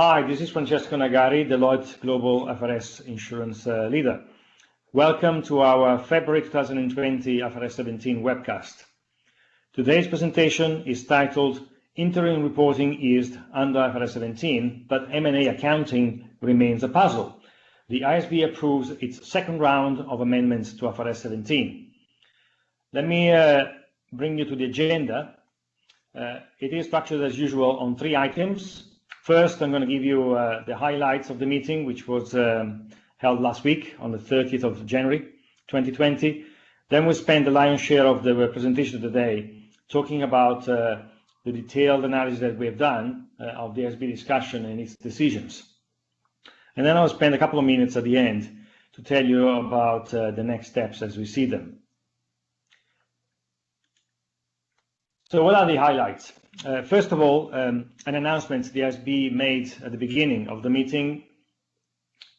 Hi, this is Francesco Nagari, Deloitte Global IFRS Insurance Leader. Welcome to our February 2020 IFRS 17 webcast. Today's presentation is titled Interim Reporting Eased under IFRS 17, but M&A accounting remains a puzzle. The ISB approves its second round of amendments to IFRS 17. Let me bring you to the agenda. It is structured as usual on 3 items. First, I'm going to give you the highlights of the meeting, which was held last week on the 30th of January 2020. Then we'll spend the lion's share of the presentation today talking about the detailed analysis that we have done of the ISB discussion and its decisions. And then I'll spend a couple of minutes at the end to tell you about the next steps as we see them. So what are the highlights? First of all, an announcement the ISB made at the beginning of the meeting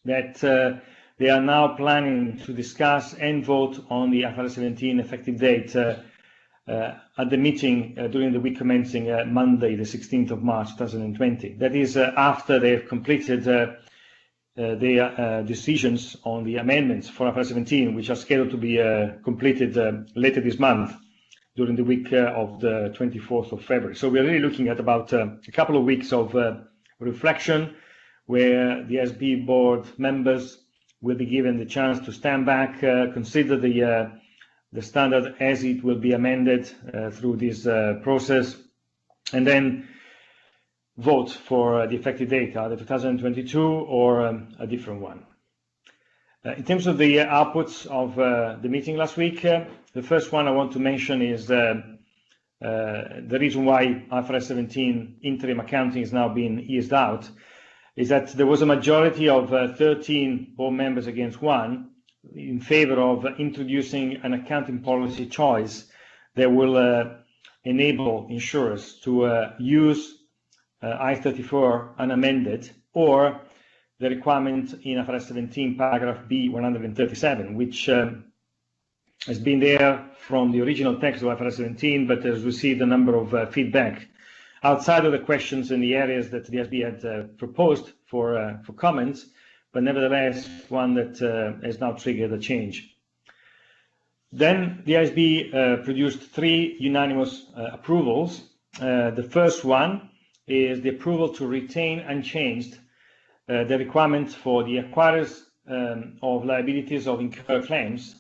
that they are now planning to discuss and vote on the IFRS 17 effective date at the meeting during the week commencing Monday, the 16th of March 2020. That is after they have completed their decisions on the amendments for IFRS 17, which are scheduled to be completed later this month, during the week of the 24th of February. So we're really looking at about a couple of weeks of reflection where the ISB board members will be given the chance to stand back, consider the standard as it will be amended through this process, and then vote for the effective date, either 2022 or a different one. In terms of the outputs of the meeting last week, the first one I want to mention is the reason why IFRS 17 interim accounting is now being eased out is that there was a majority of 13 board members against 1 in favor of introducing an accounting policy choice that will enable insurers to use I-34 unamended or the requirement in IFRS 17 paragraph B 137, which has been there from the original text of IFRS 17, but has received a number of feedback outside of the questions in the areas that the ISB had proposed for comments, but nevertheless one that has now triggered a change. Then the ISB produced 3 unanimous approvals. The first one is the approval to retain unchanged the requirement for the acquirers of liabilities of incurred claims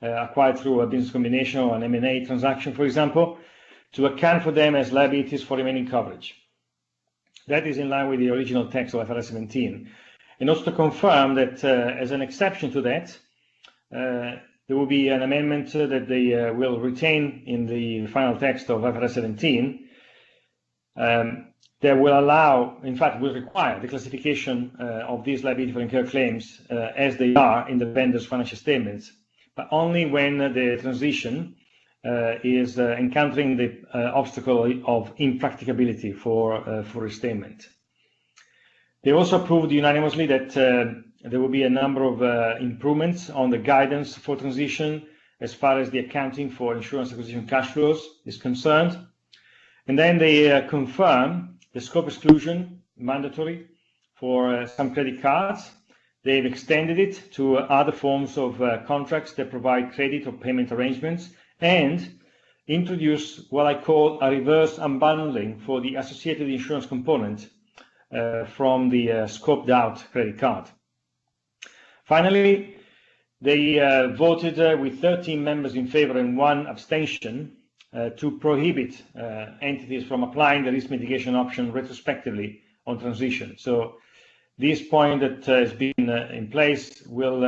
acquired through a business combination or an M&A transaction, for example, to account for them as liabilities for remaining coverage. That is in line with the original text of IFRS 17. And also to confirm that as an exception to that, there will be an amendment that they will retain in the final text of IFRS 17 that will allow, in fact, will require the classification of these liability for incurred claims as they are in the vendor's financial statements, but only when the transition is encountering the obstacle of impracticability for restatement. They also approved unanimously that there will be a number of improvements on the guidance for transition as far as the accounting for insurance acquisition cash flows is concerned. And then they confirm the scope exclusion mandatory for some credit cards. They've extended it to other forms of contracts that provide credit or payment arrangements, and introduce what I call a reverse unbundling for the associated insurance component from the scoped out credit card. Finally, they voted with 13 members in favor and 1 abstention to prohibit entities from applying the risk mitigation option retrospectively on transition. So this point that has been in place will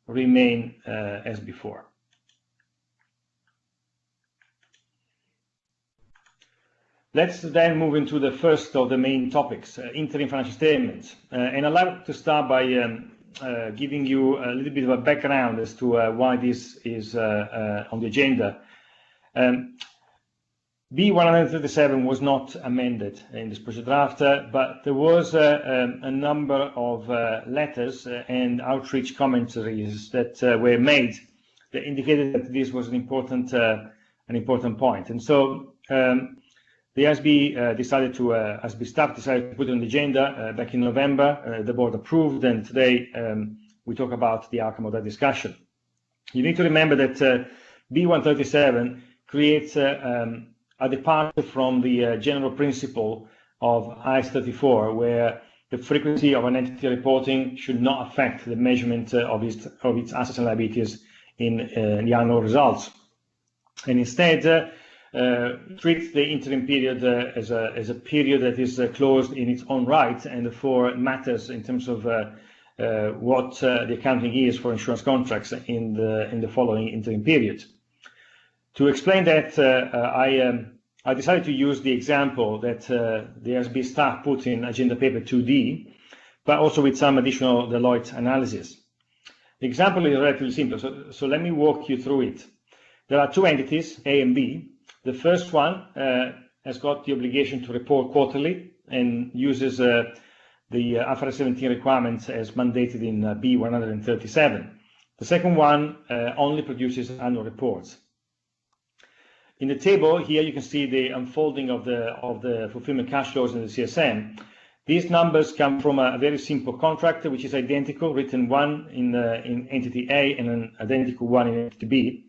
remain as before. Let's then move into the first of the main topics, interim financial statements. And I'd like to start by giving you a little bit of a background as to why this is on the agenda. B137 was not amended in this project draft, but there was a number of letters and outreach commentaries that were made that indicated that this was an important point. And so The ASB staff decided to put it on the agenda back in November. The board approved, and today we talk about the outcome of that discussion. You need to remember that B137 creates a departure from the general principle of IS34, where the frequency of an entity reporting should not affect the measurement of its assets and liabilities in the annual results, and instead treats the interim period as a period that is closed in its own right, and therefore matters in terms of what the accounting is for insurance contracts in the following interim period. To explain that, I decided to use the example that the ASB staff put in agenda paper 2D, but also with some additional Deloitte analysis. The example is relatively simple, so let me walk you through it. There are two entities, A and B. The first one has got the obligation to report quarterly and uses the IFRS 17 requirements as mandated in B137. The second one only produces annual reports. In the table here, you can see the unfolding of the fulfillment cash flows in the CSM. These numbers come from a very simple contract, which is identical, written one in entity A and an identical one in entity B.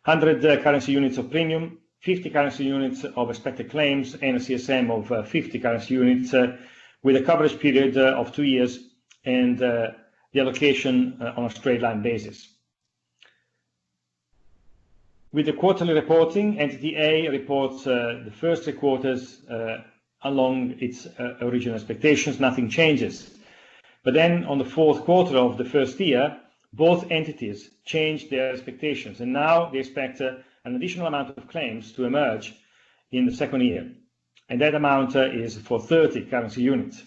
100 currency units of premium, 50 currency units of expected claims, and a CSM of 50 currency units with a coverage period of 2 years and the allocation on a straight line basis. With the quarterly reporting, entity A reports the first 3 quarters along its original expectations, nothing changes. But then on the 4th quarter of the first year, both entities change their expectations, and now they expect an additional amount of claims to emerge in the 2nd year, and that amount is for 30 currency units.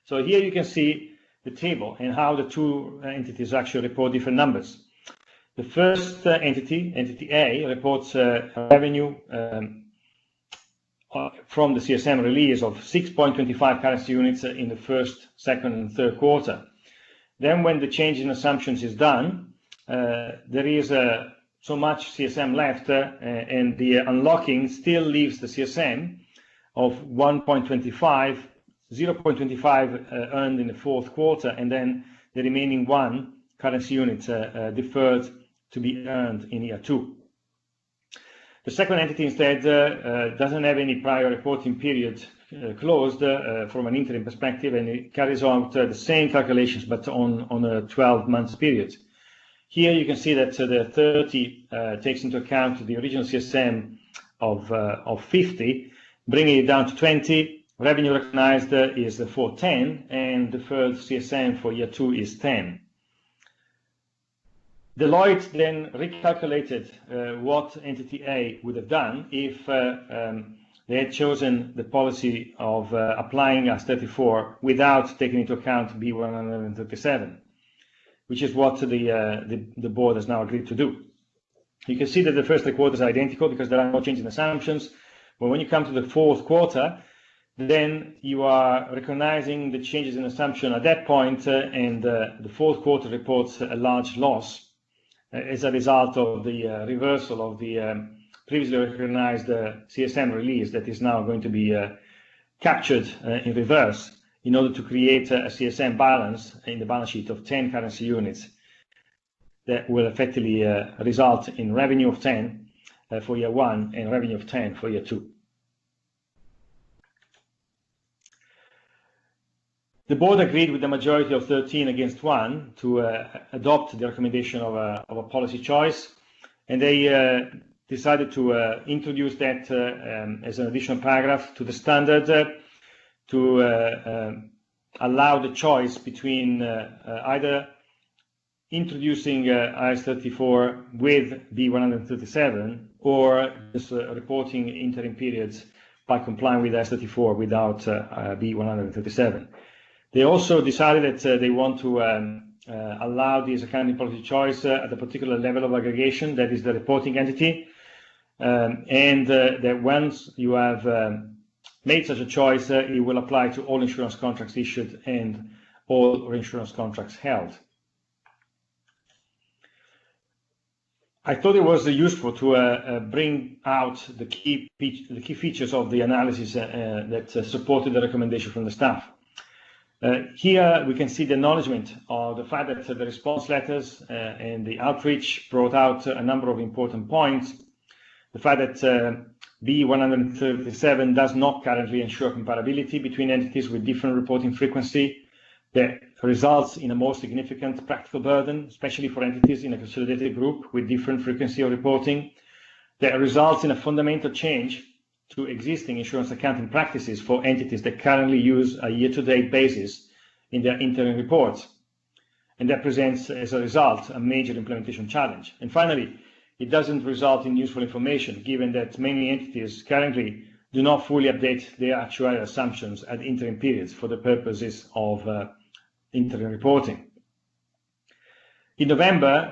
So here you can see the table and how the two entities actually report different numbers. The first entity A, reports revenue from the CSM release of 6.25 currency units in the 1st, 2nd, and 3rd quarter. Then when the change in assumptions is done, there is so much CSM left, and the unlocking still leaves the CSM of 1.25, 0.25 earned in the 4th quarter, and then the remaining 1 currency unit deferred to be earned in year 2. The second entity instead doesn't have any prior reporting period closed from an interim perspective, and it carries out the same calculations but on a 12-month period. Here you can see that the 30 takes into account the original CSM of 50, bringing it down to 20. Revenue recognized is 410, and deferred CSM for year 2 is 10. Deloitte then recalculated what entity A would have done if they had chosen the policy of applying AS34 without taking into account B137, which is what the board has now agreed to do. You can see that the first 3 quarters are identical because there are no changes in assumptions, but when you come to the 4th quarter, then you are recognizing the changes in assumption at that point, and the 4th quarter reports a large loss as a result of the reversal of the previously recognized CSM release that is now going to be captured in reverse in order to create a CSM balance in the balance sheet of 10 currency units that will effectively result in revenue of 10 for year 1 and revenue of 10 for year 2. The board agreed with the majority of 13 against 1 to adopt the recommendation of a policy choice, and they decided to introduce that as an additional paragraph to the standard to allow the choice between either introducing IS34 with B137 or just reporting interim periods by complying with IS34 without B137. They also decided that they want to allow this accounting policy choice at a particular level of aggregation, that is the reporting entity, and that once you have made such a choice, it will apply to all insurance contracts issued and all reinsurance contracts held. I thought it was useful to bring out the key features of the analysis that supported the recommendation from the staff. Here we can see the acknowledgement of the fact that the response letters and the outreach brought out a number of important points. The fact that B137 does not currently ensure comparability between entities with different reporting frequency, that results in a more significant practical burden, especially for entities in a consolidated group with different frequency of reporting, that results in a fundamental change to existing insurance accounting practices for entities that currently use a year-to-date basis in their interim reports. And that presents, as a result, a major implementation challenge. And finally, it doesn't result in useful information, given that many entities currently do not fully update their actuarial assumptions at interim periods for the purposes of interim reporting. In November,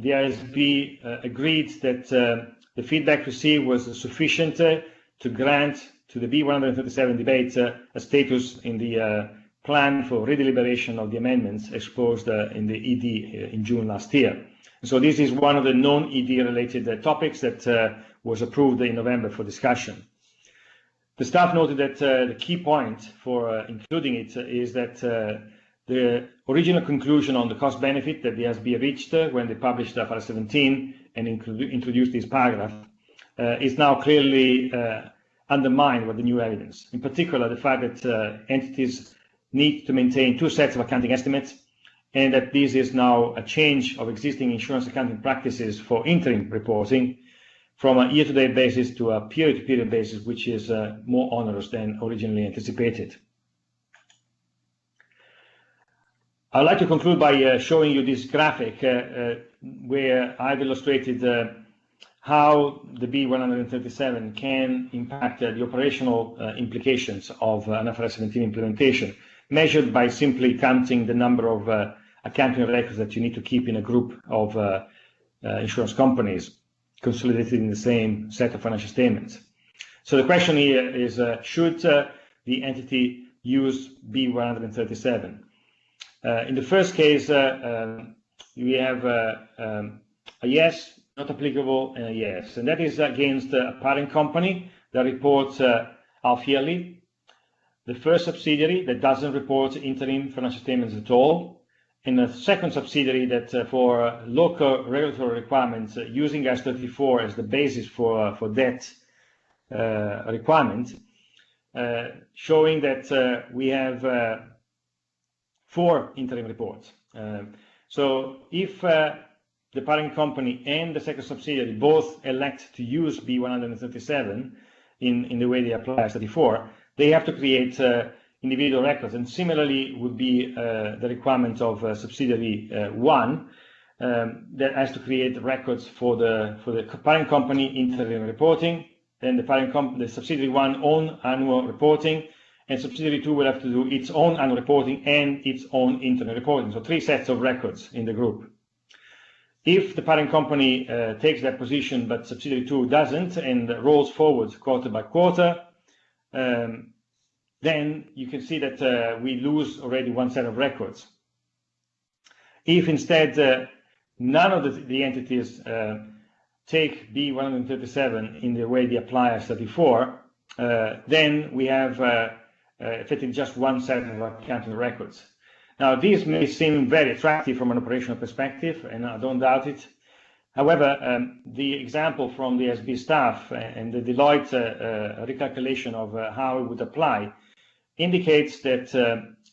the ISB agreed that the feedback received was sufficient to grant to the B137 debate a status in the plan for redeliberation of the amendments exposed in the ED in June last year. So this is one of the non-ED related topics that was approved in November for discussion. The staff noted that the key point for including it is that the original conclusion on the cost benefit that the ISB reached when they published IFRS 17 and introduced this paragraph is now clearly undermined by the new evidence. In particular, the fact that entities need to maintain two sets of accounting estimates, and that this is now a change of existing insurance accounting practices for interim reporting from a year-to-date basis to a period-to-period basis, which is more onerous than originally anticipated. I'd like to conclude by showing you this graphic where I've illustrated how the B137 can impact the operational implications of an IFRS 17 implementation, measured by simply counting the number of accounting records that you need to keep in a group of insurance companies consolidated in the same set of financial statements. So the question here is, should the entity use B137? In the first case, we have a yes, not applicable, and a yes. And that is against a parent company that reports half-yearly, the first subsidiary that doesn't report interim financial statements at all, and a second subsidiary that for local regulatory requirements using IAS 34 as the basis for that requirement, showing that we have 4 interim reports. So if the parent company and the second subsidiary both elect to use B137 in the way they apply IAS 34, they have to create individual records, and similarly would be the requirement of subsidiary 1 that has to create records for the parent company interim reporting, then the subsidiary 1 own annual reporting, and subsidiary 2 will have to do its own annual reporting and its own interim reporting. So 3 sets of records in the group. If the parent company takes that position but subsidiary 2 doesn't and rolls forward quarter by quarter, then you can see that we lose already 1 set of records. If instead none of the entities take B137 in the way they apply IAS 34, then we have effectively just 1 set of accounting records. Now, this may seem very attractive from an operational perspective, and I don't doubt it. However, the example from the ISB staff and the Deloitte recalculation of how it would apply indicates that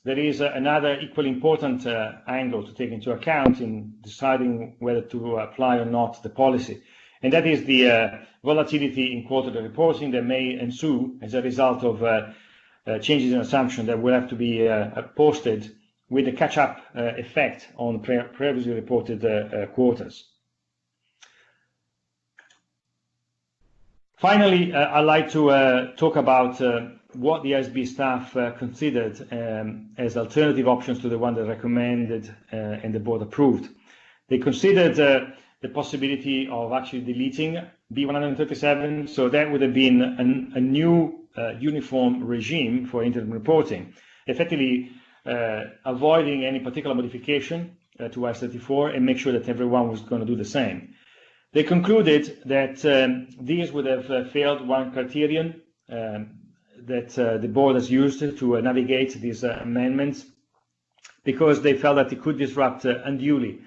there is another equally important angle to take into account in deciding whether to apply or not the policy. And that is the volatility in quarterly reporting that may ensue as a result of changes in assumption that will have to be posted with a catch-up effect on previously reported quarters. Finally, I'd like to talk about what the ISB staff considered as alternative options to the one that recommended and the board approved. They considered the possibility of actually deleting B137, so that would have been a new uniform regime for interim reporting, effectively avoiding any particular modification to IAS 34 and make sure that everyone was going to do the same. They concluded that these would have failed one criterion that the board has used to navigate these amendments, because they felt that it could disrupt unduly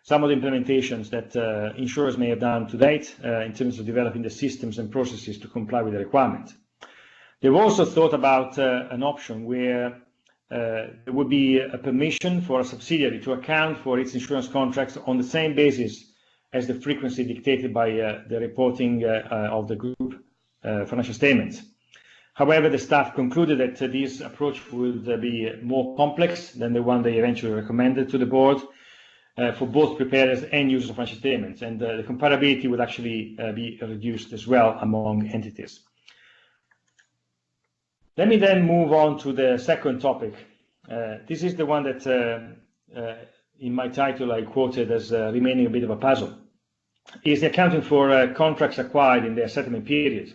some of the implementations that insurers may have done to date in terms of developing the systems and processes to comply with the requirement. They've also thought about an option where there would be a permission for a subsidiary to account for its insurance contracts on the same basis as the frequency dictated by the reporting of the group financial statements. However, the staff concluded that this approach would be more complex than the one they eventually recommended to the board for both preparers and users of financial statements, and the comparability would actually be reduced as well among entities. Let me then move on to the second topic. This is the one that in my title I quoted as remaining a bit of a puzzle. Is the accounting for contracts acquired in their settlement period.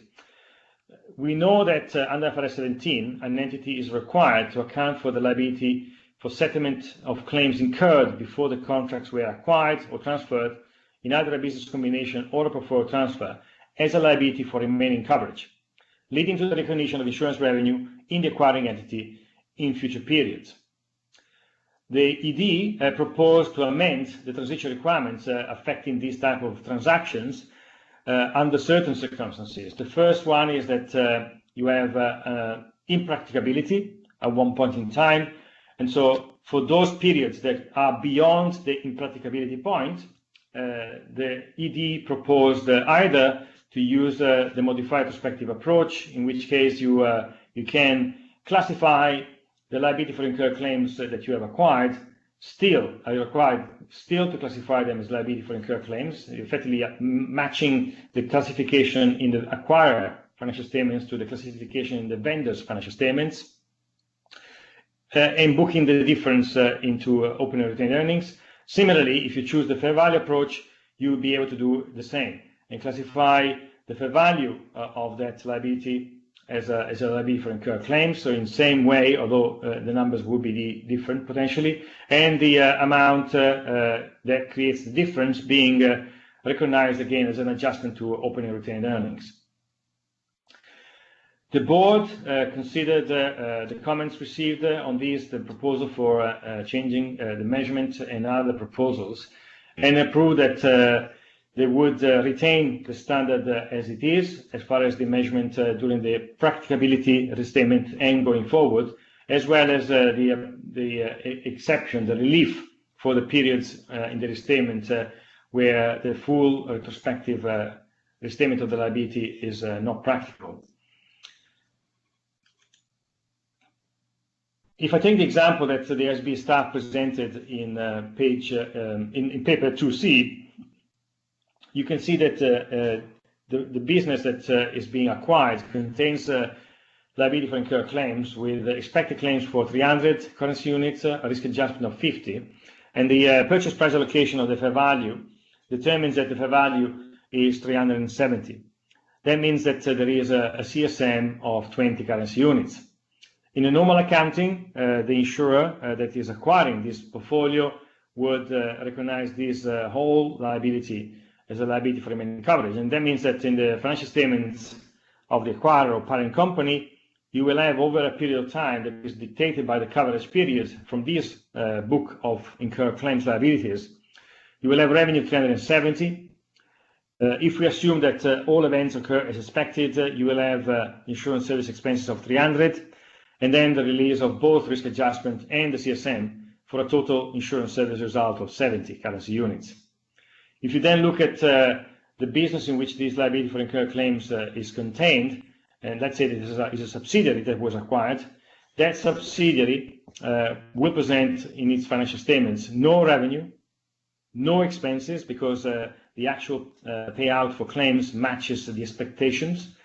We know that under IFRS 17, an entity is required to account for the liability for settlement of claims incurred before the contracts were acquired or transferred in either a business combination or a portfolio transfer as a liability for remaining coverage, leading to the recognition of insurance revenue in the acquiring entity in future periods. The ED proposed to amend the transition requirements affecting these type of transactions under certain circumstances. The first one is that you have impracticability at one point in time, and so for those periods that are beyond the impracticability point, the ED proposed either to use the modified prospective approach, in which case you can classify the liability for incurred claims that you have acquired, are required still to classify them as liability for incurred claims, effectively matching the classification in the acquirer financial statements to the classification in the vendor's financial statements, and booking the difference into opening retained earnings. Similarly, if you choose the fair value approach, you will be able to do the same and classify the fair value of that liability as a liability for incurred claims. So in the same way, although the numbers would be different potentially, and the amount that creates the difference being recognized again as an adjustment to opening retained earnings. The board considered the comments received on these, the proposal for changing the measurement and other proposals, and approved that they would retain the standard as it is, as far as the measurement during the practicability restatement and going forward, as well as the exception, the relief for the periods in the restatement where the full retrospective restatement of the liability is not practical. If I take the example that the ASB staff presented in paper 2C, you can see that the business that is being acquired contains liability for incurred claims with expected claims for 300 currency units, a risk adjustment of 50, and the purchase price allocation of the fair value determines that the fair value is 370. That means that there is a CSM of 20 currency units. In a normal accounting, the insurer that is acquiring this portfolio would recognize this whole liability as a liability for remaining coverage. And that means that in the financial statements of the acquirer or parent company, you will have over a period of time that is dictated by the coverage period from this book of incurred claims liabilities, you will have revenue 370. If we assume that all events occur as expected, you will have insurance service expenses of 300, and then the release of both risk adjustment and the CSM for a total insurance service result of 70 currency units. If you then look at the business in which this liability for incurred claims is contained, and let's say that it is a subsidiary that was acquired, that subsidiary will present in its financial statements no revenue, no expenses, because the actual payout for claims matches the expectations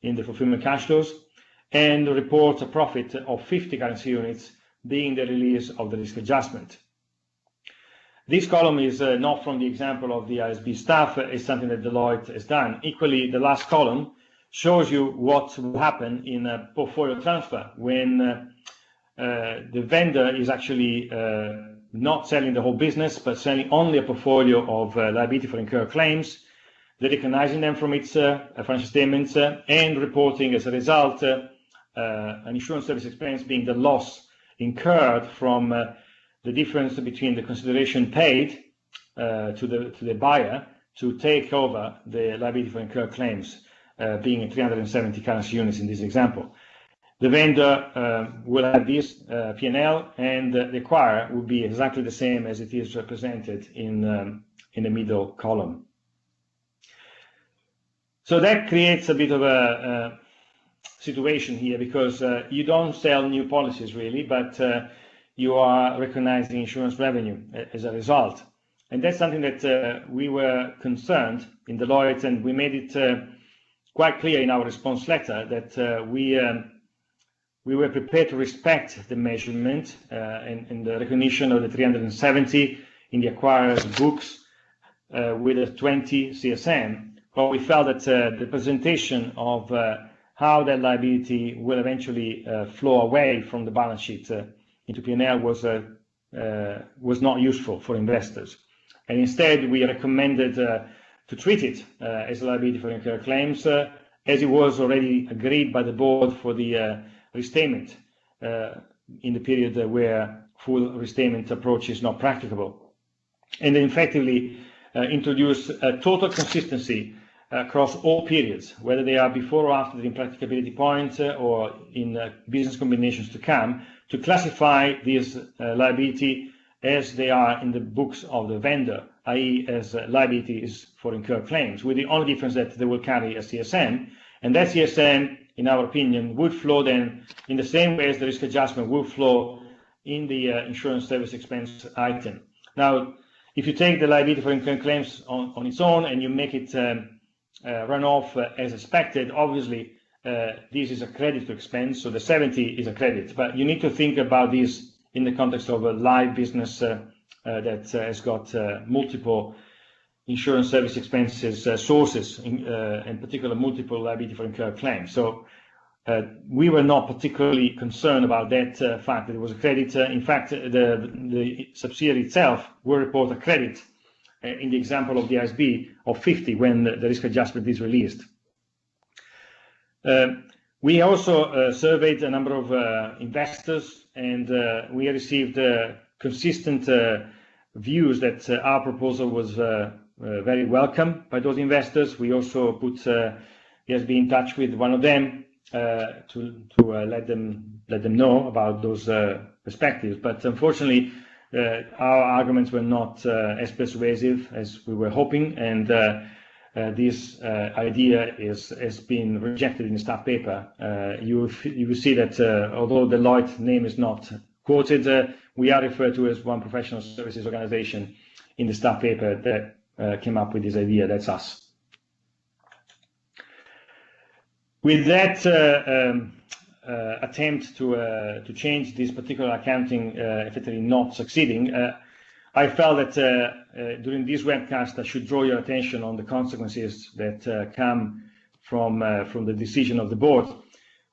in the fulfillment cash flows, and reports a profit of 50 currency units, being the release of the risk adjustment. This column is not from the example of the ISB staff, it's something that Deloitte has done. Equally, the last column shows you what will happen in a portfolio transfer when the vendor is actually not selling the whole business, but selling only a portfolio of liability for incurred claims. recognizing them from its financial statements and reporting as a result an insurance service expense being the loss incurred from the difference between the consideration paid to the buyer to take over the liability for incurred claims, being 370 currency units in this example. The vendor will have this P&L, and the acquirer will be exactly the same as it is represented in the middle column. So that creates a bit of a situation here, because you don't sell new policies really, but you are recognizing insurance revenue as a result. And that's something that we were concerned in Deloitte, and we made it quite clear in our response letter that we were prepared to respect the measurement and the recognition of the 370 in the acquirer's books with a 20 CSM, but we felt that the presentation of how that liability will eventually flow away from the balance sheet into P&L was not useful for investors. And instead, we recommended to treat it as a liability for incurred claims, as it was already agreed by the board for the restatement in the period where full restatement approach is not practicable, and then effectively introduce a total consistency across all periods, whether they are before or after the impracticability point or in business combinations to come, to classify this liability as they are in the books of the vendor, i.e. as liabilities for incurred claims, with the only difference that they will carry a CSM, and that CSM, in our opinion, would flow then in the same way as the risk adjustment will flow in the insurance service expense item. Now, if you take the liability for incurred claims on its own and you make it run off as expected, obviously this is a credit to expense, so the 70 is a credit. But you need to think about this in the context of a live business that has got multiple insurance service expenses sources, in particular multiple liability for incurred claims. So we were not particularly concerned about that fact that it was a credit. In fact, the subsidiary itself will report a credit in the example of the ISB of 50 when the risk adjustment is released. We also surveyed a number of investors, and we received consistent views that our proposal was very welcome by those investors. We also put ISB in touch with one of them to let them know about those perspectives. But unfortunately, our arguments were not as persuasive as we were hoping, and this idea has been rejected in the staff paper. You will see that although the Deloitte name is not quoted, we are referred to as one professional services organization in the staff paper that came up with this idea. That's us. With that attempt to change this particular accounting effectively not succeeding, I felt that during this webcast I should draw your attention on the consequences that come from the decision of the board.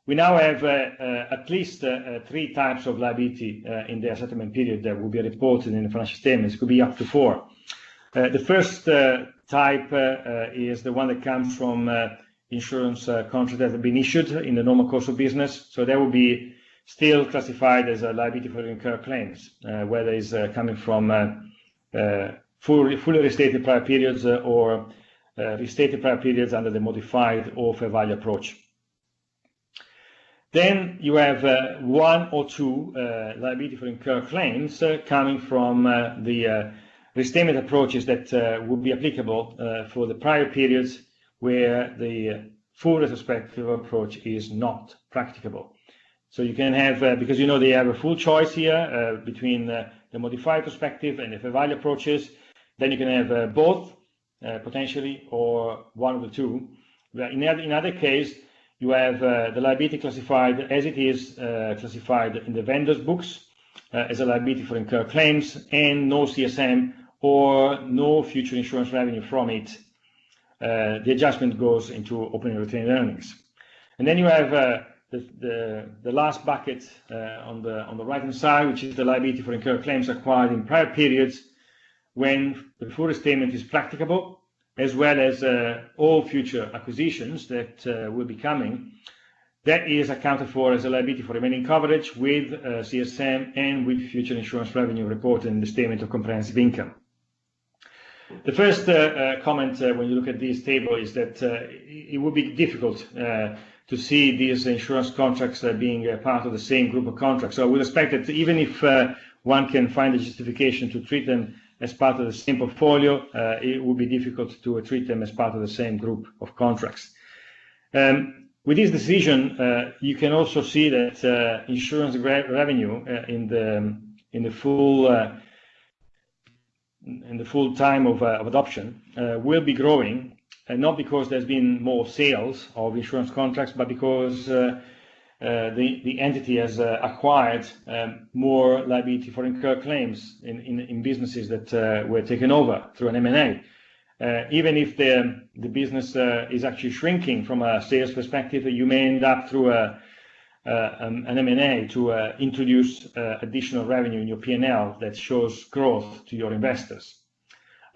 We now have at least 3 types of liability in the settlement period that will be reported in the financial statements. It could be up to 4. The first type is the one that comes from insurance contracts that have been issued in the normal course of business. So that will be still classified as a liability for incurred claims, whether it's coming from fully restated prior periods or restated prior periods under the modified or fair value approach. Then you have 1 or 2 liability for incurred claims coming from the restatement approaches that would be applicable for the prior periods where the full retrospective approach is not practicable. So you can have, because you know they have a full choice here between the modified perspective and the fair value approaches, then you can have both potentially, or 1 of the 2. In other case, you have the liability classified as it is classified in the vendor's books as a liability for incurred claims, and no CSM or no future insurance revenue from it. The adjustment goes into opening retained earnings. And then you have the last bucket on the right-hand side, which is the liability for incurred claims acquired in prior periods when the full restatement is practicable, as well as all future acquisitions that will be coming, that is accounted for as a liability for remaining coverage with CSM and with future insurance revenue reported in the statement of comprehensive income. The first comment when you look at this table is that it would be difficult to see these insurance contracts being part of the same group of contracts. So I would expect that even if one can find a justification to treat them as part of the same portfolio, it would be difficult to treat them as part of the same group of contracts. With this decision, you can also see that insurance revenue in the full time of adoption will be growing, and not because there's been more sales of insurance contracts, but because the entity has acquired more liability for incurred claims in businesses that were taken over through an M&A. Even if the business is actually shrinking from a sales perspective, you may end up through an M&A to introduce additional revenue in your P&L that shows growth to your investors.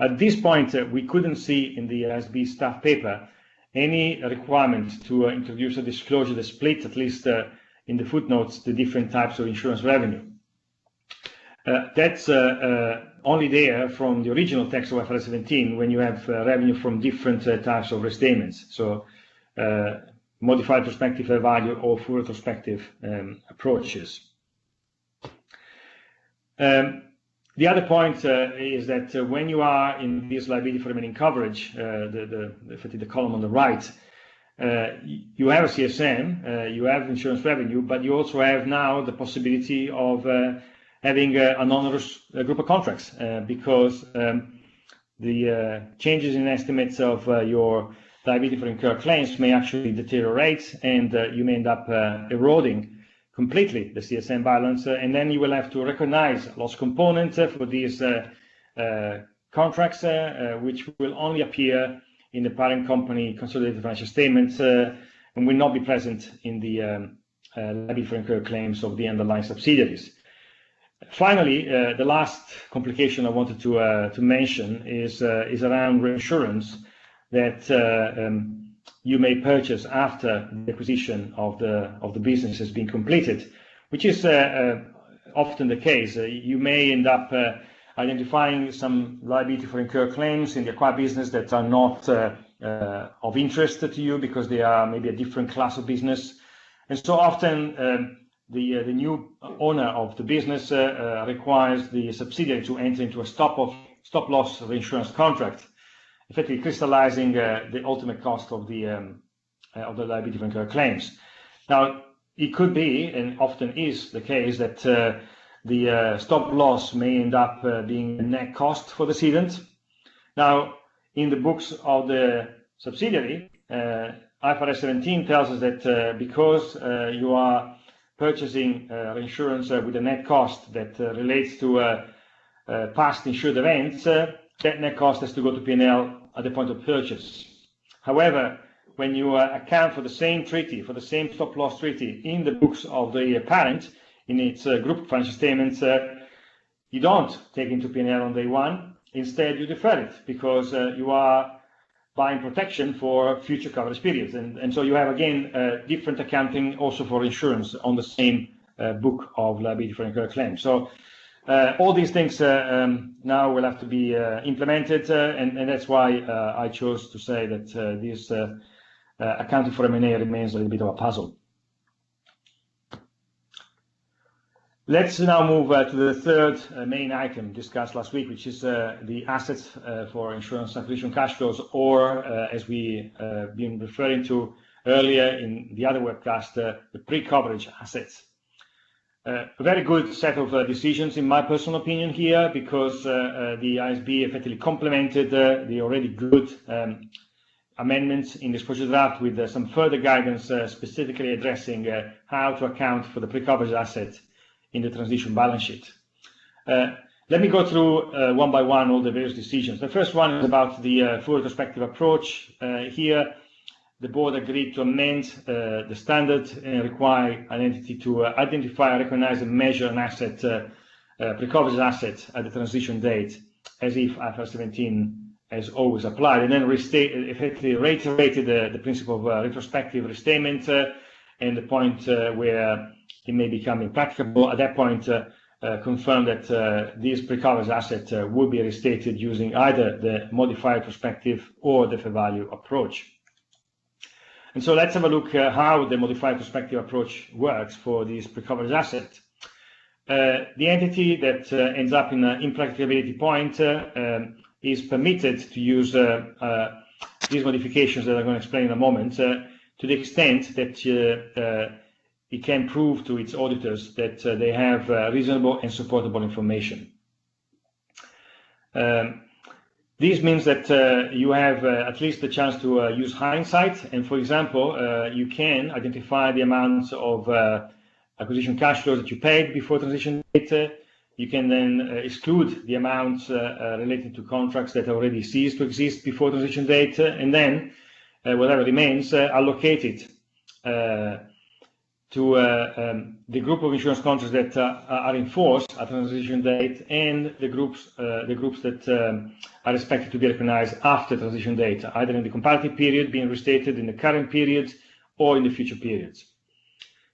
At this point, we couldn't see in the IASB staff paper any requirement to introduce a disclosure that split, at least in the footnotes, the different types of insurance revenue. That's only there from the original text of IFRS 17 when you have revenue from different types of restatements. So modified prospective fair value or full retrospective approaches. The other point is that when you are in this liability for remaining coverage, the column on the right, you have a CSM, you have insurance revenue, but you also have now the possibility of having an onerous group of contracts because the changes in estimates of your liability for incurred claims may actually deteriorate, and you may end up eroding completely the CSM balance, and then you will have to recognize a loss component for these contracts, which will only appear in the parent company consolidated financial statements and will not be present in the liability for incurred claims of the underlying subsidiaries. Finally, the last complication I wanted to mention is around reinsurance that you may purchase after the acquisition of the business has been completed, which is often the case. You may end up identifying some liability for incurred claims in the acquired business that are not of interest to you because they are maybe a different class of business, and so often the new owner of the business requires the subsidiary to enter into a stop-loss reinsurance contract, effectively crystallizing the ultimate cost of the liability for incurred claims. Now, it could be, and often is the case, that the stop-loss may end up being a net cost for the cedent. Now, in the books of the subsidiary, IFRS 17 tells us that because you are purchasing insurance with a net cost that relates to past insured events, that net cost has to go to P&L at the point of purchase. However, when you account for the same treaty, for the same stop-loss treaty in the books of the parent, in its group financial statements, you don't take into P&L on day one. Instead, you defer it because you are buying protection for future coverage periods. And so you have, again, different accounting also for insurance on the same book of liability for incurred claims. So all these things now will have to be implemented, and that's why I chose to say that this accounting for M&A remains a little bit of a puzzle. Let's now move to the third main item discussed last week, which is the assets for insurance acquisition cash flows, or as we been referring to earlier in the other webcast, the pre-coverage assets. A very good set of decisions, in my personal opinion, here, because the IASB effectively complemented the already good amendments in the exposure draft with some further guidance specifically addressing how to account for the pre-coverage asset in the transition balance sheet. Let me go through one by one all the various decisions. The first one is about the full retrospective approach. Here, the board agreed to amend the standard and require an entity to identify, recognize, and measure an asset, pre-coverage asset, at the transition date, as if IFRS 17 as always applied, and then effectively reiterated the principle of retrospective restatement and the point where it may become impracticable. At that point, confirm that these pre-coverage assets will be restated using either the modified retrospective or the fair value approach. And so let's have a look how the modified retrospective approach works for these pre-coverage assets. The entity that ends up in an impracticability point is permitted to use these modifications that I'm going to explain in a moment to the extent that it can prove to its auditors that they have reasonable and supportable information. This means that you have at least the chance to use hindsight, and for example, you can identify the amounts of acquisition cash flows that you paid before transition date. You can then exclude the amounts related to contracts that already ceased to exist before transition date, and then whatever remains, allocate it to the group of insurance contracts that are in force at transition date, and the groups that are expected to be recognized after transition date, either in the comparative period being restated in the current period or in the future periods.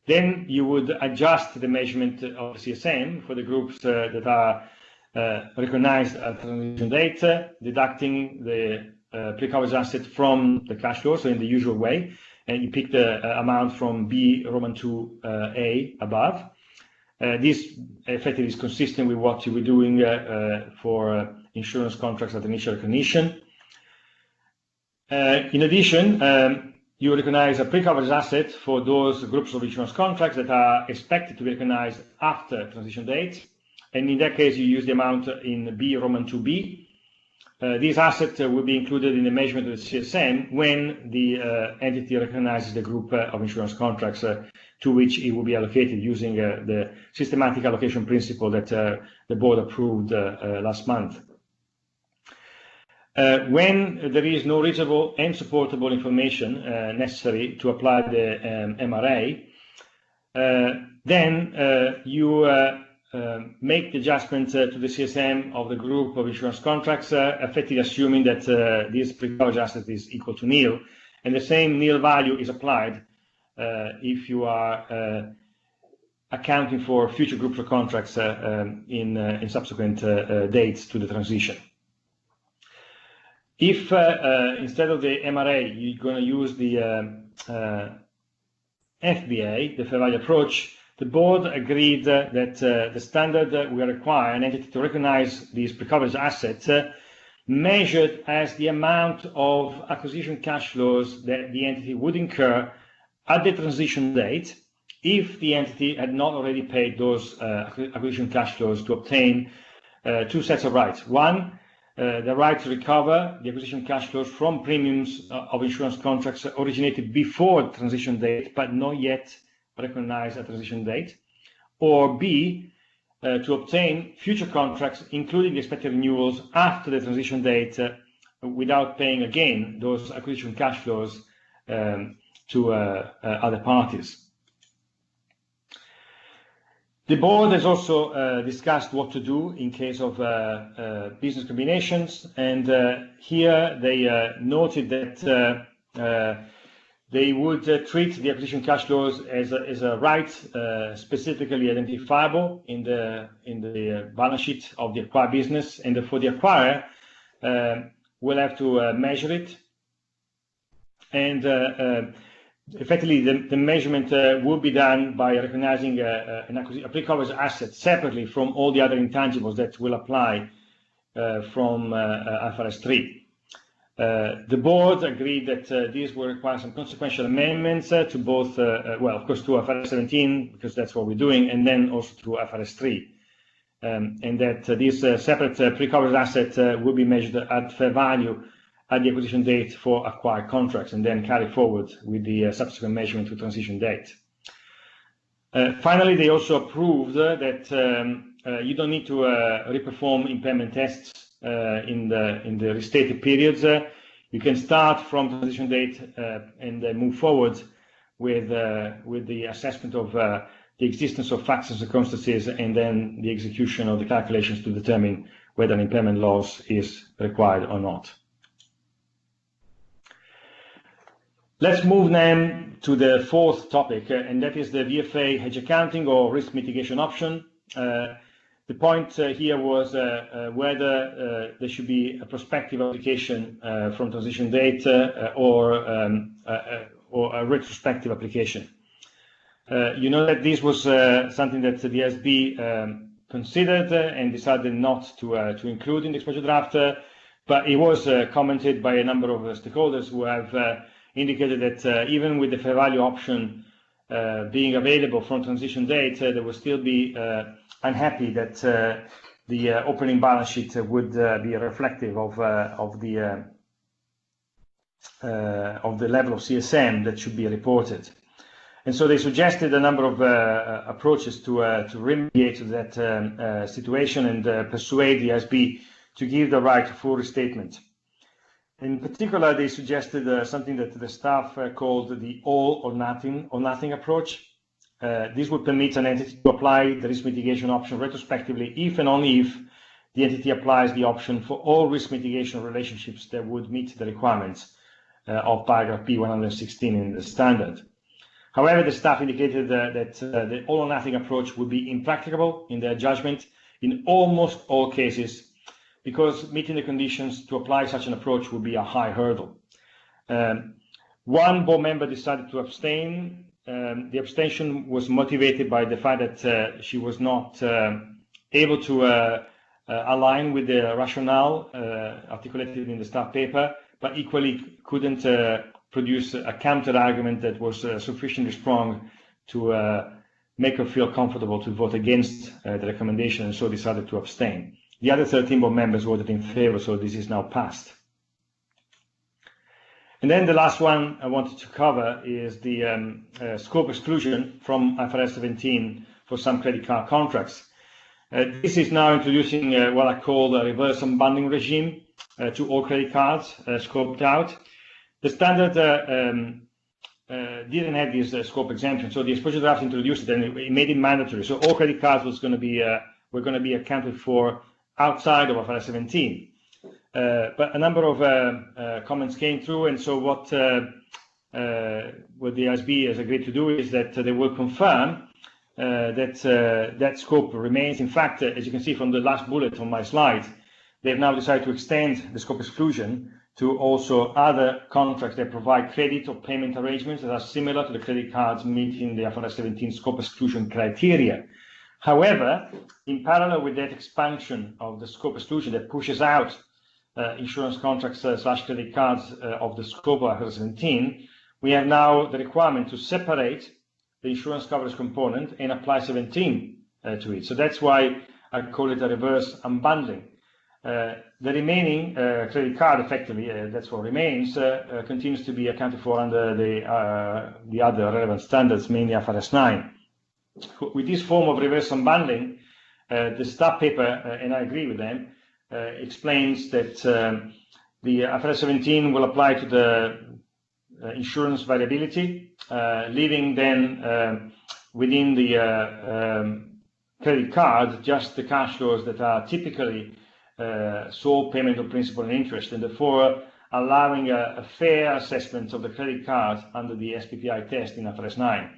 Then you would adjust the measurement of the CSM for the groups that are recognized at transition date, deducting the pre-coverage asset from the cash flow, so in the usual way, and you pick the amount from B Roman 2A above. This effectively is consistent with what you were doing for insurance contracts at initial recognition. In addition, you recognize a pre-coverage asset for those groups of insurance contracts that are expected to be recognized after transition date, and in that case you use the amount in B Roman 2B. These assets will be included in the measurement of the CSM when the entity recognizes the group of insurance contracts to which it will be allocated using the systematic allocation principle that the board approved last month. When there is no reasonable and supportable information necessary to apply the MRA, then you make the adjustment to the CSM of the group of insurance contracts, effectively assuming that this pre-coverage asset is equal to nil, and the same nil value is applied if you are accounting for future groups of contracts in subsequent dates to the transition. If instead of the MRA you're going to use the FVA, the fair value approach, the board agreed that the standard will require an entity to recognize these pre-coverage assets measured as the amount of acquisition cash flows that the entity would incur at the transition date if the entity had not already paid those acquisition cash flows to obtain two sets of rights. One, the right to recover the acquisition cash flows from premiums of insurance contracts originated before transition date but not yet recognized at transition date, or B, to obtain future contracts including the expected renewals after the transition date without paying again those acquisition cash flows to other parties. The board has also discussed what to do in case of business combinations, and here they noted that they would treat the acquisition cash flows as a right specifically identifiable in the balance sheet of the acquired business, and therefore the acquirer will have to measure it, and effectively the measurement will be done by recognizing a pre-coverage asset separately from all the other intangibles that will apply from IFRS 3. The board agreed that this will require some consequential amendments to both, well, of course, to IFRS 17, because that's what we're doing, and then also to IFRS 3. And that this separate pre-coverage asset will be measured at fair value at the acquisition date for acquired contracts, and then carry forward with the subsequent measurement to transition date. Finally, they also approved that you don't need to reperform impairment tests in the restated periods. You can start from transition date and move forward with the assessment of the existence of facts and circumstances, and then the execution of the calculations to determine whether an impairment loss is required or not. Let's move now to the fourth topic, and that is the VFA hedge accounting or risk mitigation option. The point here was whether there should be a prospective application from transition date or a retrospective application. You know that this was something that the SB considered and decided not to include in the exposure draft, but it was commented by a number of stakeholders who have indicated that even with the fair value option being available from transition date, they will still be unhappy that the opening balance sheet would be reflective of the level of CSM that should be reported. And so they suggested a number of approaches to remediate that situation and persuade the SB to give the right to full restatement. In particular, they suggested something that the staff called the all or nothing approach. This would permit an entity to apply the risk mitigation option retrospectively if and only if the entity applies the option for all risk mitigation relationships that would meet the requirements of paragraph P116 in the standard. However, the staff indicated that the all or nothing approach would be impracticable in their judgment in almost all cases, because meeting the conditions to apply such an approach would be a high hurdle. One board member decided to abstain. The abstention was motivated by the fact that she was not able to align with the rationale articulated in the staff paper, but equally couldn't produce a counter argument that was sufficiently strong to make her feel comfortable to vote against the recommendation, and so decided to abstain. The other 13 board members voted in favor, so this is now passed. And then the last one I wanted to cover is the scope exclusion from IFRS 17 for some credit card contracts. This is now introducing what I call a reverse unbundling regime to all credit cards scoped out. The standard didn't have this scope exemption, so the exposure draft introduced it and it made it mandatory. So all credit cards were going to be accounted for outside of IFRS 17. But a number of comments came through, and so what the ISB has agreed to do is that they will confirm that that scope remains. In fact, as you can see from the last bullet on my slide, they've now decided to extend the scope exclusion to also other contracts that provide credit or payment arrangements that are similar to the credit cards meeting the IFRS 17 scope exclusion criteria. However, in parallel with that expansion of the scope exclusion that pushes out insurance contracts / credit cards of the scope of IFRS 17, we have now the requirement to separate the insurance coverage component and apply 17 to it. So that's why I call it a reverse unbundling. The remaining credit card, effectively, that's what remains, continues to be accounted for under the other relevant standards, mainly IFRS 9. With this form of reverse unbundling, the staff paper, and I agree with them, explains that the IFRS 17 will apply to the insurance variability, leaving then within the credit card just the cash flows that are typically sole payment of principal and interest, and therefore allowing a fair assessment of the credit card under the SPPI test in IFRS 9.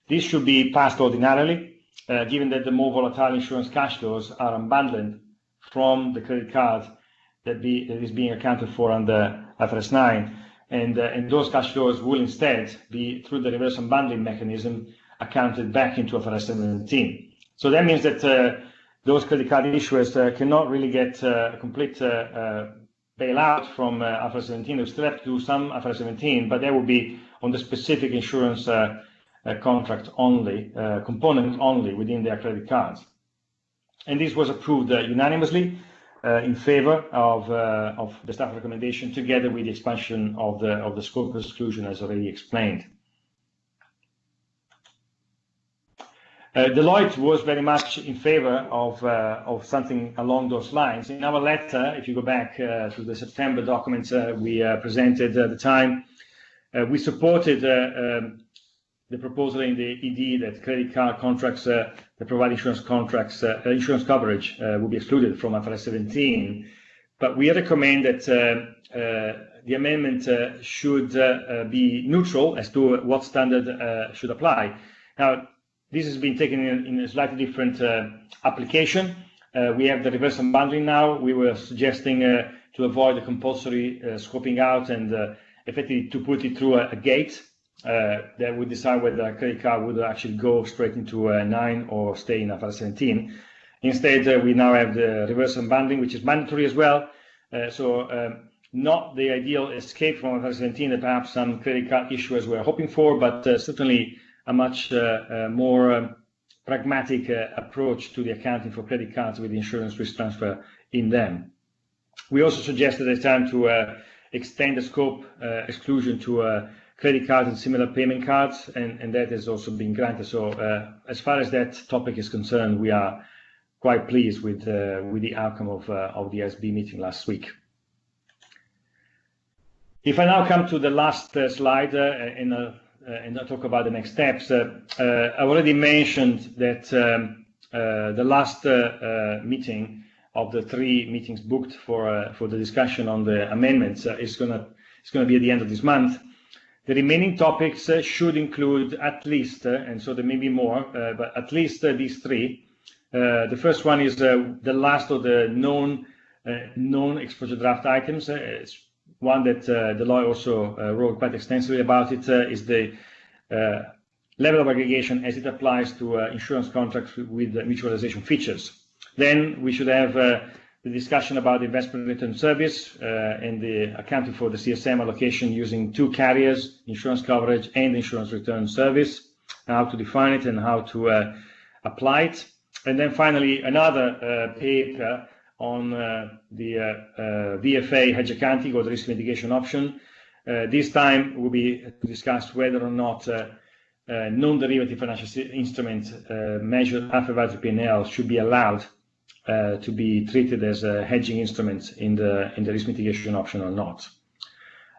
This should be passed ordinarily, given that the more volatile insurance cash flows are unbundled from the credit card that is being accounted for under IFRS 9, and those cash flows will instead be, through the reverse unbundling mechanism, accounted back into IFRS 17. So that means that those credit card issuers cannot really get a complete bailout from IFRS 17. They still have to do some IFRS 17, but that will be on the specific insurance contract only, component only within their credit cards. And this was approved unanimously in favor of the staff recommendation, together with the expansion of the scope of exclusion, as already explained. Deloitte was very much in favor of something along those lines. In our letter, if you go back to the September documents we presented at the time, we supported the proposal in the ED that credit card contracts that provide insurance contracts, insurance coverage will be excluded from IFRS 17. But we recommend that the amendment should be neutral as to what standard should apply. Now, this has been taken in a slightly different application. We have the reverse unbundling now. We were suggesting to avoid the compulsory scoping out and effectively to put it through a gate that would decide whether a credit card would actually go straight into 9 or stay in IFRS 17. Instead, we now have the reverse unbundling, which is mandatory as well. Not the ideal escape from IFRS 17 that perhaps some credit card issuers were hoping for, but certainly a much more pragmatic approach to the accounting for credit cards with insurance risk transfer in them. We also suggested at the time to extend the scope exclusion to credit cards and similar payment cards, and that has also been granted. So as far as that topic is concerned, we are quite pleased with the outcome of the IASB meeting last week. If I now come to the last slide and I'll talk about the next steps, I already mentioned that the last meeting of the 3 meetings booked for the discussion on the amendments is going to be at the end of this month. The remaining topics should include at least, and so there may be more, but at least these 3. The first one is the last of the known exposure draft items. It's one that Deloitte also wrote quite extensively about. It is the level of aggregation as it applies to insurance contracts with mutualization features. Then we should have the discussion about the investment return service and the accounting for the CSM allocation using 2 carriers, insurance coverage and insurance return service, how to define it and how to apply it. And then finally, another paper on the VFA hedge accounting or the risk mitigation option. This time will be to discuss whether or not non-derivative financial instruments measured after value P&L should be allowed to be treated as hedging instruments in the risk mitigation option or not.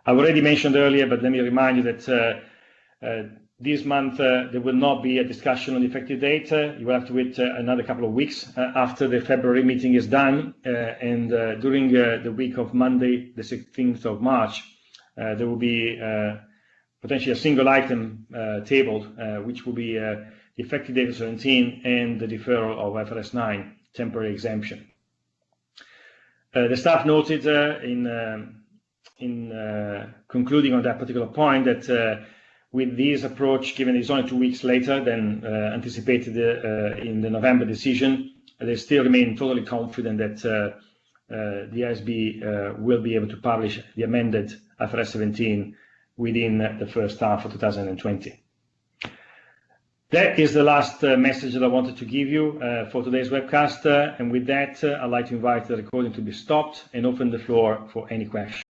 I've already mentioned earlier, but let me remind you that this month there will not be a discussion on the effective date. You will have to wait another couple of weeks after the February meeting is done, and during the week of Monday, the 16th of March, there will be potentially a single item tabled, which will be the effective date of 17 and the deferral of IFRS 9 temporary exemption. The staff noted in concluding on that particular point that with this approach, given it's only 2 weeks later than anticipated in the November decision, they still remain totally confident that the IASB will be able to publish the amended IFRS 17 within the first half of 2020. That is the last message that I wanted to give you for today's webcast. And with that, I'd like to invite the recording to be stopped and open the floor for any questions.